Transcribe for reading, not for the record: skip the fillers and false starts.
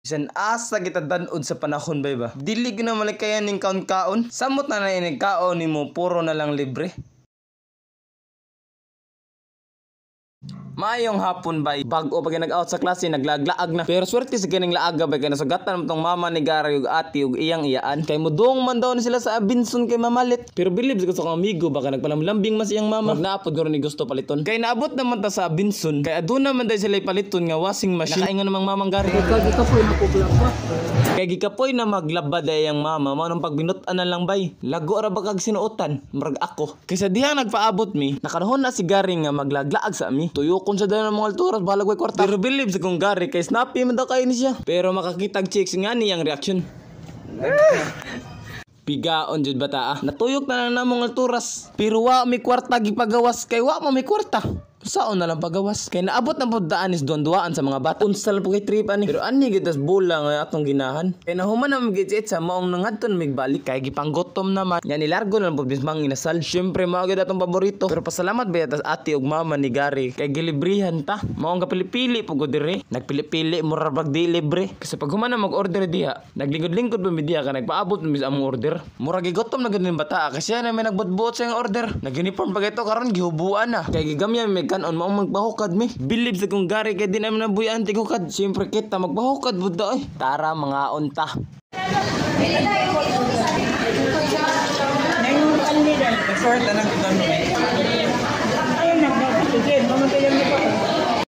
Bisan asa kita danod sa panahon bay ba. Dili gyud na malikayan ning kaon-kaon. Samot na ining kaon nimo puro na lang libre. Maayong hapon bay. Bag-o pag nag-out sa klase naglaglaag na. Pero swerte sa kining laaga bay kay nasugatan mo tong mama ni Gary ug ati ug iyang iyaan. Kay mudong man daw ni sila sa Binson kay mamalit. Pero believe ko sa kong amigo baka nagpalamlambing mas iyang mama. Magnaapod guro ni gusto paliton. Kay naabot naman ta sa Binson. Kay aduna man dai sila paliton nga washing machine. Nakaingon namang mamang Gary. Kay gikapoy na maglaba day ang mama. Mao nang pagbinutan na lang bay. Lago ra ba kag sinuotan? Murag ako. Kay sa dihang nagpaabot mi, nakanahon na si Gary nga maglaglaag sa mi. Tuyo kung sa dala ng mga alturas, bahala ko'y kwarta. Pero believe sa kong Gary, kay snappy man daw kayo ni siya. Pero makakitag chicks nga niyang reaction. Pigaon jud bata ah. Natuyok na lang namong alturas. Pero wa may kwarta gipagawas, kay wa mo may kwarta. Saon na lang pagawas. Kay naabot na po daan is duan-duaan sa mga bata. Unsa lang po kay trip ani. Pero ani gitas bola nga atong ginahan. Kay nahuman na magigit sa maong nangadton migbalik kay gipanggotom naman. Yan nilargo na lang po bismang inasal. Syempre mao gid atong paborito. Pero pasalamat ba tas ati ug mama ni Gary kay gilibrihan ta. Maong kapili-pili po gud dire. Nagpili-pili mura bag di libre. Kasi pag human na mag-order diha, naglingkod-lingkod pa mi diha ka nagpaabot mi sa among order. Mura gigotom na gid ning bata kasi na may nagbot-bot sa yung order. Nag-uniform pa ito karon gihubuan na. Kay gigamyan may kanon mao magbahukad mi. Believe sa kong Gary kay di naman nabuyan tigukad. Siyempre kita magbahukad budda ay. Tara mga unta. Short na lang ito. Ayun, nagbabatigin. Mamagayan mo pa.